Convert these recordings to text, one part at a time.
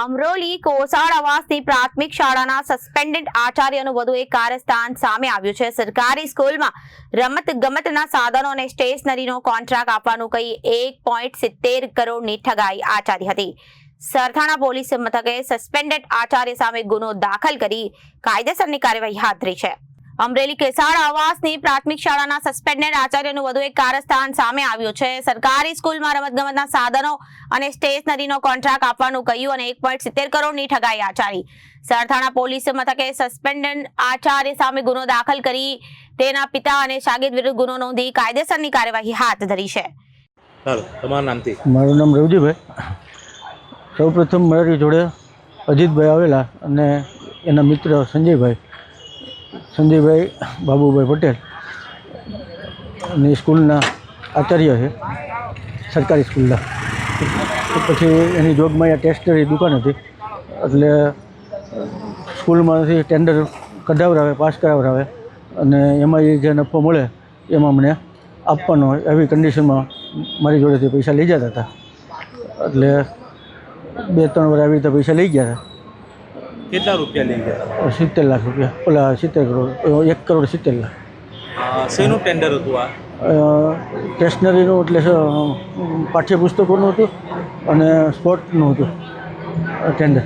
અમરોલી કોસાડ આવાસની પ્રાથમિક શાળાના સસ્પેન્ડેડ આચાર્યનું વધુ એક કારસ્તાન સામે આવ્યું છે। સરકારી સ્કૂલમાં રમત ગમતના સાધનો અને સ્ટેશનરીનો કોન્ટ્રાક્ટ આપવાનું કહી 1.70 કરોડની ઠગાઈ આચારી હતી। સરથાણા પોલીસ મથકે સસ્પેન્ડેડ આચાર્ય સામે ગુનો દાખલ કરી કાયદેસરની કાર્યવાહી હાથ ધરી છે। અમરેલી કેસાડ આવાસની પ્રાથમિક શાળાના સસ્પેન્ડેડ આચાર્યનું વધુ એક કારસ્તાન સામે આવ્યું છે। સરકારી સ્કૂલમાં રમતગમતના સાધનો અને સ્ટેશનરીનો કોન્ટ્રાક્ટ આપવાનું કહ્યું અને 1.70 કરોડની ઠગાઈ આચારી। સરથાણા પોલીસ મથકે સસ્પેન્ડેડ આચાર્ય સામે ગુનો દાખલ કરી તેના પિતા અને શાગીદ વિરુદ્ધ ગુનો નોંધી કાયદેસરની કાર્યવાહી હાથ ધરી છે। તમારું નામથી? મારું નામ રવજીભાઈ। સૌપ્રથમ મારી જોડે અજીતભાઈ આવેલા અને એના મિત્ર સંજયભાઈ બાબુભાઈ પટેલ અને સ્કૂલના આચાર્ય છે, સરકારી સ્કૂલના। પછી એની જોગમાં અહીંયા ટેસ્ટરી દુકાન હતી, એટલે સ્કૂલમાંથી ટેન્ડર કઢાવરાવે, પાસ કરાવરાવે અને એમાં એ જે નફો મળે એમાં મને આપવાનો હોય એવી કન્ડિશનમાં મારી જોડેથી પૈસા લઈ જતા હતા। એટલે 2-3 વાર આવી રીતે પૈસા લઈ ગયા હતા। કેટલા રૂપિયા લઈ ગયા? 70 લાખ રૂપિયા, ઓલા 70 કરોડ, 1 કરોડ 70 લાખ। શેનું ટેન્ડર હતું આ? સ્ટેશનરીનું, એટલે પાઠ્યપુસ્તકોનું હતું અને સ્પોર્ટનું હતું ટેન્ડર।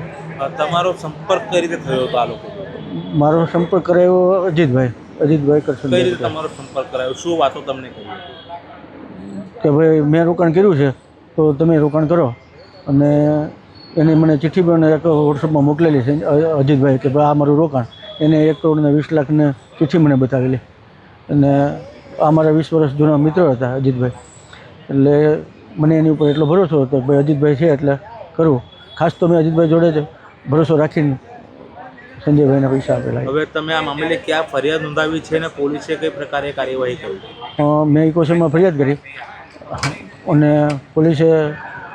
તમારો સંપર્ક કઈ રીતે થયો હતો આ લોકો? મારો સંપર્ક કરાયો અજીતભાઈ કરશન। કઈ રીતે તમારો સંપર્ક કરાયો? શું વાતો તમને કરી કે ભાઈ મેં રોકાણ કર્યું છે તો તમે રોકાણ કરો, અને એને મને ચિઠ્ઠી પણ એક વોટ્સઅપમાં મોકલેલી છે અજીતભાઈ કે ભાઈ આ મારું રોકાણ, એને 1 કરોડ ને 20 લાખને ચિઠ્ઠી મને બતાવેલી। અને આ મારા 20 વર્ષ જૂના મિત્ર હતા અજીતભાઈ, એટલે મને એની ઉપર એટલો ભરોસો હતો કે ભાઈ અજીતભાઈ છે એટલે કરવું। ખાસ તો મેં અજીતભાઈ જોડે જ ભરોસો રાખીને સંજયભાઈને પૈસા આપેલા। હવે તમે આ મામલે ક્યાં ફરિયાદ નોંધાવી છે અને પોલીસે કઈ પ્રકારે કાર્યવાહી કરી? મેં ઇકોસરમાં ફરિયાદ કરી અને પોલીસે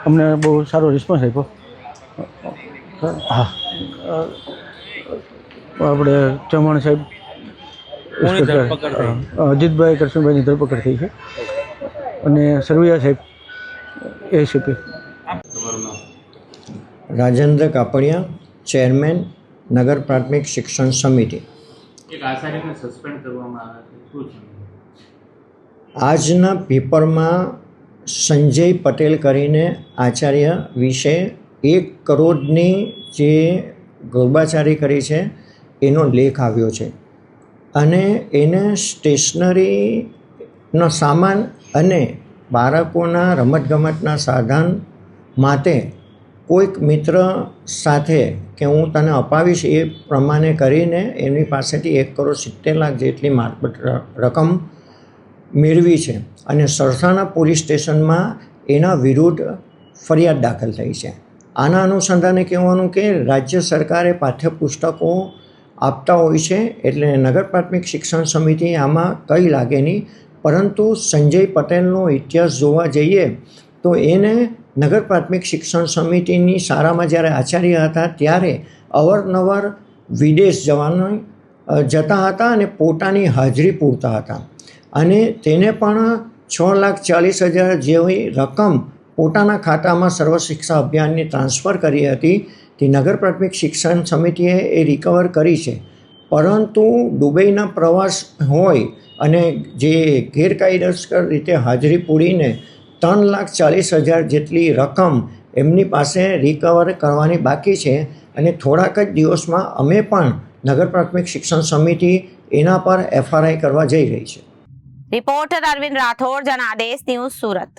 અમને બહુ સારો રિસ્પોન્સ આપ્યો। હા, આપણે ચૌહાણ સાહેબ, અજીતભાઈ કરશનભાઈની ધરપકડ થઈ છે અને સરવૈયા સાહેબ એસીપી। રાજેન્દ્ર કાપડિયા, ચેરમેન, નગર પ્રાથમિક શિક્ષણ સમિતિ। એક આચાર્યને સસ્પેન્ડ કરવામાં આવ્યા છે, શું છે? આજના પેપરમાં સંજય પટેલ કરીને આચાર્ય વિશે 1 કરોડની જે ગૌરવાચારી કરી છે એનો લેખ આવ્યો છે, અને એને સ્ટેશનરીનો સામાન અને બાળકોના રમતગમતના સાધન માટે કોઈક મિત્ર સાથે કે હું તને અપાવીશ એ પ્રમાણે કરીને એની પાસેથી 1 કરોડ 70 લાખ જેટલી રકમ મેળવી છે, અને સરથાણા પોલીસ સ્ટેશનમાં એના વિરુદ્ધ ફરિયાદ દાખલ થઈ છે। આના અનુસંધાને કહેવાનું કે રાજ્ય સરકારે પાઠ્યપુસ્તકો આપતા હોય છે, એટલે નગર પ્રાથમિક શિક્ષણ સમિતિ આમાં કંઈ લાગે નહીં, પરંતુ સંજય પટેલનો ઇતિહાસ જોવા જઈએ તો એને નગર પ્રાથમિક શિક્ષણ સમિતિની શાળામાં જ્યારે આચાર્ય હતા ત્યારે અવારનવાર વિદેશ જતા હતા અને પોતાની હાજરી પૂરતા હતા, અને તેને પણ 6,40,000 જેવી રકમ પોતાના ખાતામાં સર્વ શિક્ષા અભિયાનની ટ્રાન્સફર કરી હતી। તે નગર પ્રાથમિક શિક્ષણ સમિતિએ એ રિકવર કરી છે, પરંતુ દુબઈના પ્રવાસ હોય અને જે ગેરકાયદેસર રીતે હાજરી પૂરીને 3,40,000 જેટલી રકમ એમની પાસે રિકવર કરવાની બાકી છે, અને થોડાક જ દિવસમાં અમે પણ નગર પ્રાથમિક શિક્ષણ સમિતિ એના પર FRI કરવા જઈ રહી છે। Reporter Arvind Rathod, Janadesh news, Surat.